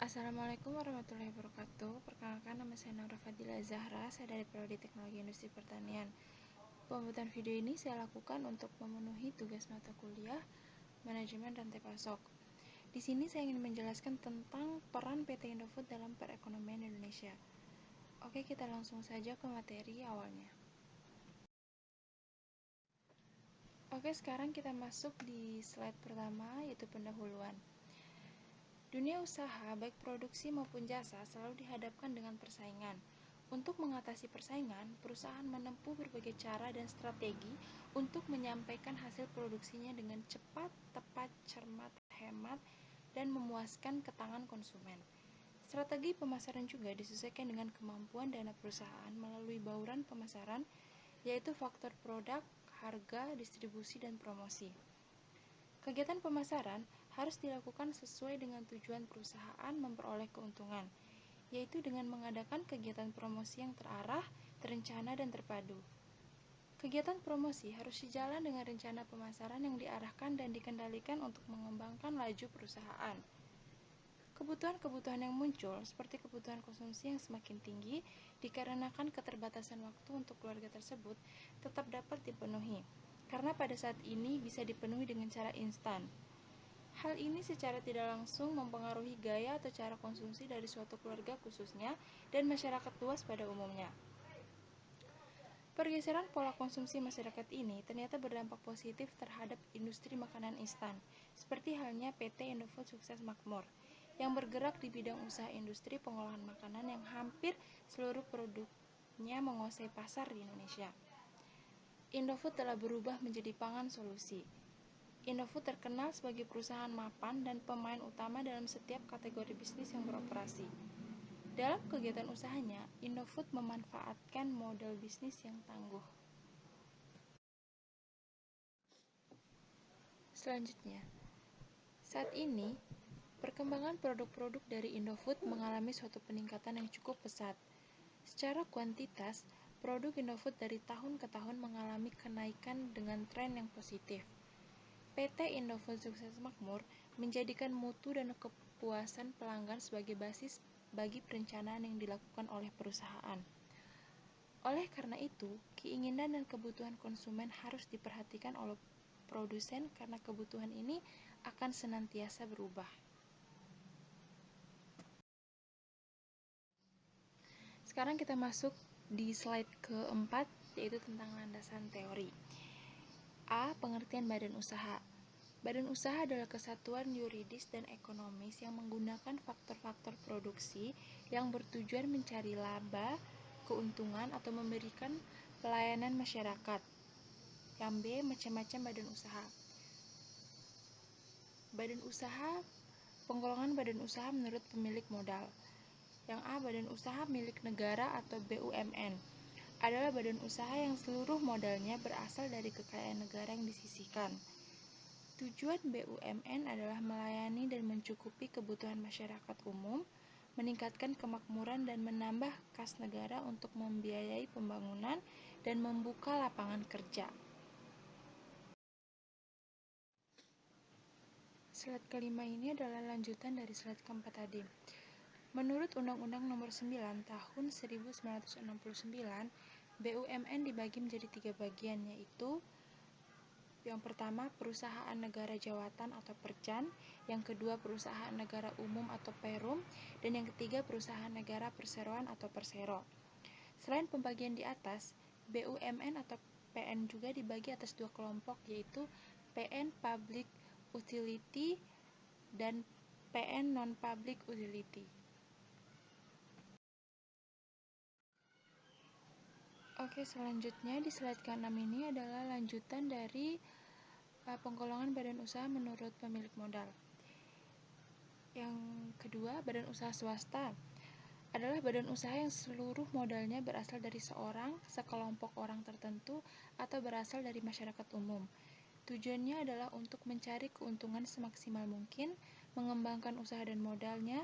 Assalamualaikum warahmatullahi wabarakatuh. Perkenalkan, nama saya Naura Fadila Zahra. Saya dari Prodi Teknologi Industri Pertanian. Pembuatan video ini saya lakukan untuk memenuhi tugas mata kuliah Manajemen Rantai Pasok. Di sini saya ingin menjelaskan tentang peran PT Indofood dalam perekonomian Indonesia. Oke, kita langsung saja ke materi awalnya. Oke, sekarang kita masuk di slide pertama, yaitu pendahuluan. Dunia usaha, baik produksi maupun jasa, selalu dihadapkan dengan persaingan. Untuk mengatasi persaingan, perusahaan menempuh berbagai cara dan strategi untuk menyampaikan hasil produksinya dengan cepat, tepat, cermat, hemat, dan memuaskan ke tangan konsumen. Strategi pemasaran juga disesuaikan dengan kemampuan dana perusahaan melalui bauran pemasaran, yaitu faktor produk, harga, distribusi, dan promosi. Kegiatan pemasaran harus dilakukan sesuai dengan tujuan perusahaan memperoleh keuntungan, yaitu dengan mengadakan kegiatan promosi yang terarah, terencana, dan terpadu. Kegiatan promosi harus sejalan dengan rencana pemasaran yang diarahkan dan dikendalikan untuk mengembangkan laju perusahaan. Kebutuhan-kebutuhan yang muncul, seperti kebutuhan konsumsi yang semakin tinggi, dikarenakan keterbatasan waktu untuk keluarga tersebut, tetap dapat dipenuhi, karena pada saat ini bisa dipenuhi dengan cara instan. Hal ini secara tidak langsung mempengaruhi gaya atau cara konsumsi dari suatu keluarga khususnya dan masyarakat luas pada umumnya. Pergeseran pola konsumsi masyarakat ini ternyata berdampak positif terhadap industri makanan instan, seperti halnya PT Indofood Sukses Makmur, yang bergerak di bidang usaha industri pengolahan makanan yang hampir seluruh produknya menguasai pasar di Indonesia. Indofood telah berubah menjadi pangan solusi. Indofood terkenal sebagai perusahaan mapan dan pemain utama dalam setiap kategori bisnis yang beroperasi. Dalam kegiatan usahanya, Indofood memanfaatkan model bisnis yang tangguh. Selanjutnya, saat ini, perkembangan produk-produk dari Indofood mengalami suatu peningkatan yang cukup pesat. Secara kuantitas, produk Indofood dari tahun ke tahun mengalami kenaikan dengan tren yang positif. PT Indofood Sukses Makmur menjadikan mutu dan kepuasan pelanggan sebagai basis bagi perencanaan yang dilakukan oleh perusahaan. Oleh karena itu, keinginan dan kebutuhan konsumen harus diperhatikan oleh produsen karena kebutuhan ini akan senantiasa berubah. Sekarang kita masuk di slide keempat, yaitu tentang landasan teori. A. Pengertian badan usaha. Badan usaha adalah kesatuan yuridis dan ekonomis yang menggunakan faktor-faktor produksi yang bertujuan mencari laba, keuntungan, atau memberikan pelayanan masyarakat. Yang B. Macam-macam badan usaha. Badan usaha, penggolongan badan usaha menurut pemilik modal. Yang A. Badan usaha milik negara atau BUMN adalah badan usaha yang seluruh modalnya berasal dari kekayaan negara yang disisihkan. Tujuan BUMN adalah melayani dan mencukupi kebutuhan masyarakat umum, meningkatkan kemakmuran dan menambah kas negara untuk membiayai pembangunan dan membuka lapangan kerja. Slide kelima ini adalah lanjutan dari slide keempat tadi. Menurut Undang-Undang Nomor 9 Tahun 1969, BUMN dibagi menjadi 3 bagian, yaitu yang pertama, perusahaan negara jawatan atau perjan, yang kedua, perusahaan negara umum atau perum, dan yang ketiga, perusahaan negara perseroan atau persero. Selain pembagian di atas, BUMN atau PN juga dibagi atas 2 kelompok, yaitu PN Public Utility dan PN Non-Public Utility. Oke, selanjutnya di slide ke-6 ini adalah lanjutan dari penggolongan badan usaha menurut pemilik modal. Yang kedua, badan usaha swasta adalah badan usaha yang seluruh modalnya berasal dari seorang, sekelompok orang tertentu, atau berasal dari masyarakat umum. Tujuannya adalah untuk mencari keuntungan semaksimal mungkin, mengembangkan usaha dan modalnya,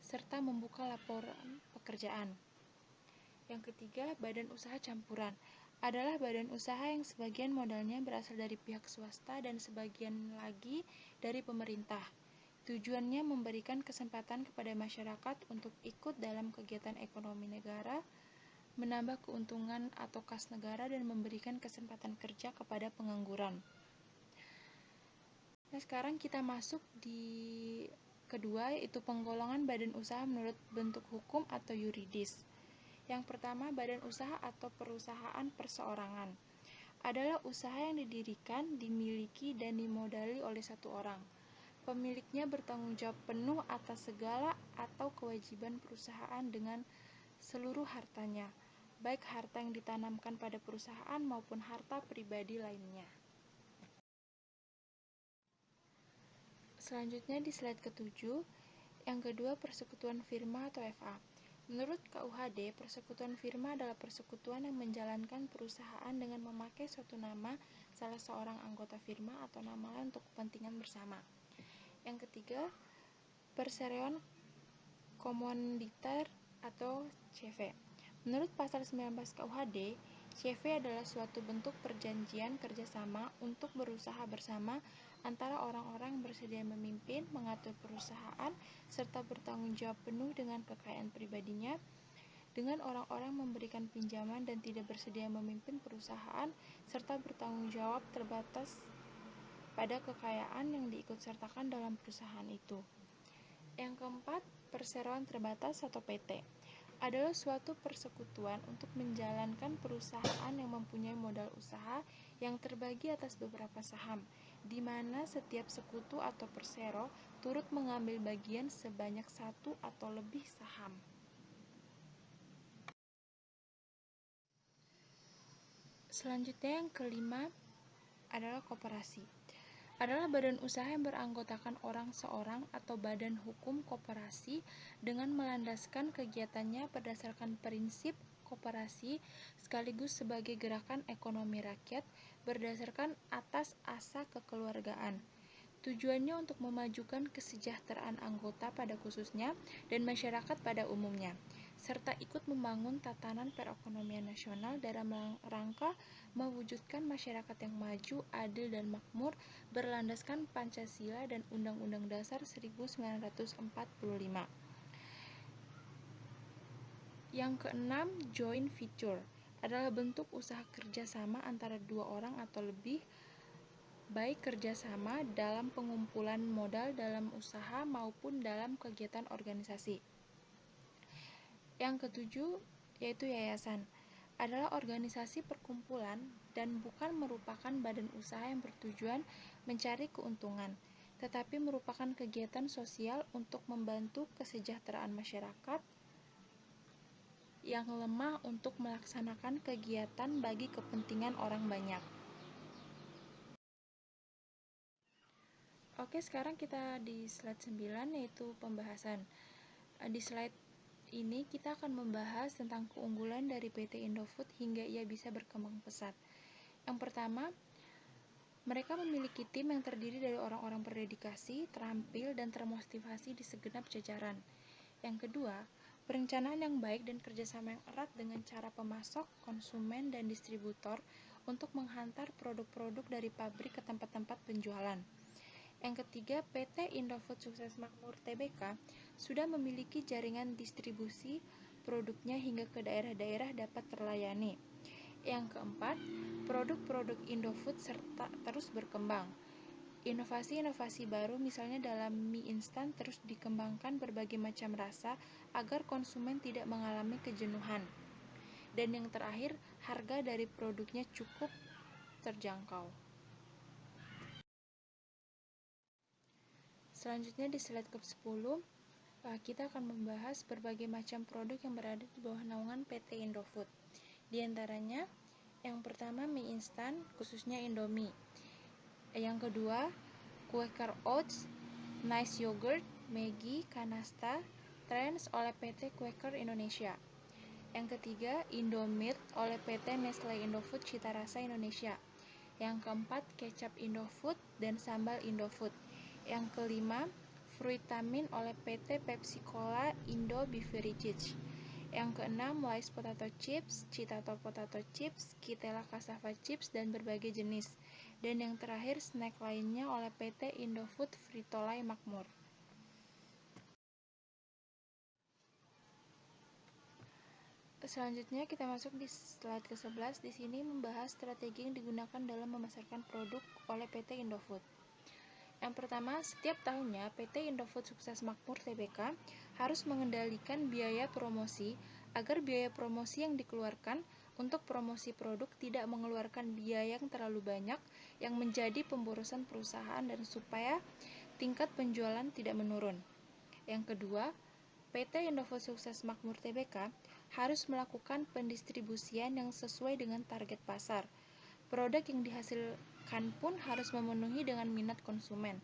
serta membuka laporan pekerjaan. Yang ketiga, badan usaha campuran adalah badan usaha yang sebagian modalnya berasal dari pihak swasta dan sebagian lagi dari pemerintah. Tujuannya memberikan kesempatan kepada masyarakat untuk ikut dalam kegiatan ekonomi negara, menambah keuntungan atau kas negara, dan memberikan kesempatan kerja kepada pengangguran. Nah, sekarang kita masuk di kedua, yaitu penggolongan badan usaha menurut bentuk hukum atau yuridis. Yang pertama, badan usaha atau perusahaan perseorangan adalah usaha yang didirikan, dimiliki, dan dimodali oleh satu orang. Pemiliknya bertanggung jawab penuh atas segala atau kewajiban perusahaan dengan seluruh hartanya, baik harta yang ditanamkan pada perusahaan maupun harta pribadi lainnya. Selanjutnya di slide ke-7, yang kedua persekutuan firma atau FA. Menurut KUHD, persekutuan firma adalah persekutuan yang menjalankan perusahaan dengan memakai suatu nama salah seorang anggota firma atau nama lain untuk kepentingan bersama. Yang ketiga, perseroan komoditer atau CV. Menurut pasal 19 KUHD, CV adalah suatu bentuk perjanjian kerjasama untuk berusaha bersama antara orang-orang yang bersedia memimpin, mengatur perusahaan, serta bertanggung jawab penuh dengan kekayaan pribadinya, dengan orang-orang memberikan pinjaman dan tidak bersedia memimpin perusahaan, serta bertanggung jawab terbatas pada kekayaan yang diikutsertakan dalam perusahaan itu. Yang keempat, perseroan terbatas atau PT adalah suatu persekutuan untuk menjalankan perusahaan yang mempunyai modal usaha yang terbagi atas beberapa saham, di mana setiap sekutu atau persero turut mengambil bagian sebanyak satu atau lebih saham. Selanjutnya yang kelima adalah koperasi. Adalah badan usaha yang beranggotakan orang seorang atau badan hukum koperasi dengan melandaskan kegiatannya berdasarkan prinsip koperasi sekaligus sebagai gerakan ekonomi rakyat berdasarkan atas asa kekeluargaan. Tujuannya untuk memajukan kesejahteraan anggota pada khususnya dan masyarakat pada umumnya, serta ikut membangun tatanan perekonomian nasional dalam rangka mewujudkan masyarakat yang maju, adil, dan makmur berlandaskan Pancasila dan Undang-Undang Dasar 1945. Yang keenam, joint venture adalah bentuk usaha kerjasama antara dua orang atau lebih, baik kerjasama dalam pengumpulan modal dalam usaha maupun dalam kegiatan organisasi. Yang ketujuh, yaitu yayasan, adalah organisasi perkumpulan dan bukan merupakan badan usaha yang bertujuan mencari keuntungan, tetapi merupakan kegiatan sosial untuk membantu kesejahteraan masyarakat yang lemah untuk melaksanakan kegiatan bagi kepentingan orang banyak. Oke, sekarang kita di slide 9, yaitu pembahasan. Di slide ini kita akan membahas tentang keunggulan dari PT Indofood hingga ia bisa berkembang pesat. Yang pertama, mereka memiliki tim yang terdiri dari orang-orang berdedikasi, terampil, dan termotivasi di segenap jajaran. Yang kedua, perencanaan yang baik dan kerjasama yang erat dengan cara pemasok, konsumen, dan distributor untuk menghantar produk-produk dari pabrik ke tempat-tempat penjualan. Yang ketiga, PT Indofood Sukses Makmur Tbk sudah memiliki jaringan distribusi produknya hingga ke daerah-daerah dapat terlayani. Yang keempat, produk-produk Indofood serta terus berkembang. Inovasi-inovasi baru misalnya dalam mie instan terus dikembangkan berbagai macam rasa agar konsumen tidak mengalami kejenuhan. Dan yang terakhir, harga dari produknya cukup terjangkau. Selanjutnya di slide ke-10, kita akan membahas berbagai macam produk yang berada di bawah naungan PT Indofood. Di antaranya, yang pertama mie instan, khususnya Indomie. Yang kedua, Quaker Oats, Nice Yogurt, Maggi, Kanasta, Trends oleh PT Quaker Indonesia. Yang ketiga, Indomilk oleh PT Nestle Indofood Cita Rasa Indonesia. Yang keempat, kecap Indofood dan sambal Indofood. Yang kelima, Fruitamin oleh PT Pepsi Cola Indo Beverages. Yang keenam, Lay's Potato Chips, Citato Potato Chips, Kitela Cassava Chips, dan berbagai jenis. Dan yang terakhir, snack lainnya oleh PT Indofood Frito-Lay Makmur. Selanjutnya kita masuk di slide ke-11. Di sini membahas strategi yang digunakan dalam memasarkan produk oleh PT Indofood. Yang pertama, setiap tahunnya PT Indofood Sukses Makmur Tbk harus mengendalikan biaya promosi agar biaya promosi yang dikeluarkan untuk promosi produk tidak mengeluarkan biaya yang terlalu banyak yang menjadi pemborosan perusahaan dan supaya tingkat penjualan tidak menurun. Yang kedua, PT Indofood Sukses Makmur Tbk harus melakukan pendistribusian yang sesuai dengan target pasar. Produk yang dihasilkan pun harus memenuhi dengan minat konsumen.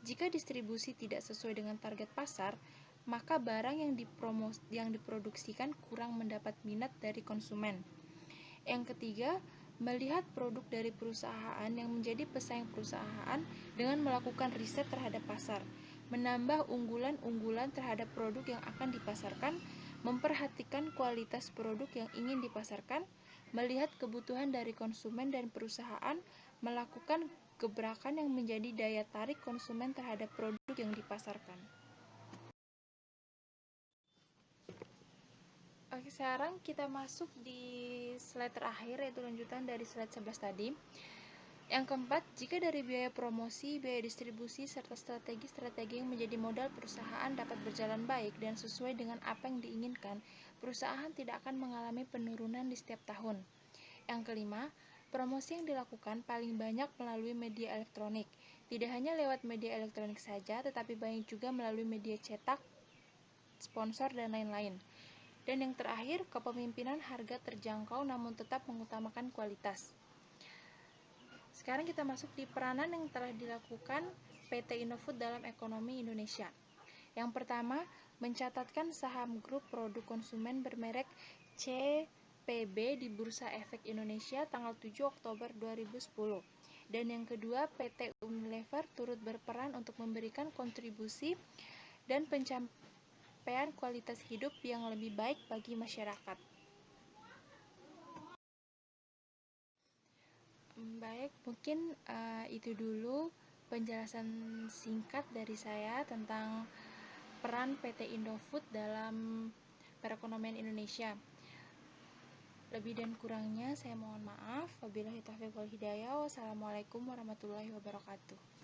Jika distribusi tidak sesuai dengan target pasar, maka barang yang diproduksikan kurang mendapat minat dari konsumen. Yang ketiga, melihat produk dari perusahaan yang menjadi pesaing perusahaan dengan melakukan riset terhadap pasar, menambah unggulan-unggulan terhadap produk yang akan dipasarkan, memperhatikan kualitas produk yang ingin dipasarkan, melihat kebutuhan dari konsumen dan perusahaan, melakukan gebrakan yang menjadi daya tarik konsumen terhadap produk yang dipasarkan. Oke, sekarang kita masuk di slide terakhir, yaitu lanjutan dari slide 11 tadi. Yang keempat, jika dari biaya promosi, biaya distribusi, serta strategi-strategi yang menjadi modal perusahaan dapat berjalan baik dan sesuai dengan apa yang diinginkan, perusahaan tidak akan mengalami penurunan di setiap tahun. Yang kelima, promosi yang dilakukan paling banyak melalui media elektronik. Tidak hanya lewat media elektronik saja, tetapi banyak juga melalui media cetak, sponsor, dan lain-lain. Dan yang terakhir, kepemimpinan harga terjangkau namun tetap mengutamakan kualitas. Sekarang kita masuk di peranan yang telah dilakukan PT Indofood dalam ekonomi Indonesia. Yang pertama, mencatatkan saham grup produk konsumen bermerek CPB di Bursa Efek Indonesia tanggal 7 Oktober 2010. Dan yang kedua, PT Unilever turut berperan untuk memberikan kontribusi dan pencapaian kualitas hidup yang lebih baik bagi masyarakat. Baik, mungkin itu dulu penjelasan singkat dari saya tentang peran PT Indofood dalam perekonomian Indonesia. Lebih dan kurangnya saya mohon maaf. Wabillahi taufiq wal hidayah. Wassalamualaikum warahmatullahi wabarakatuh.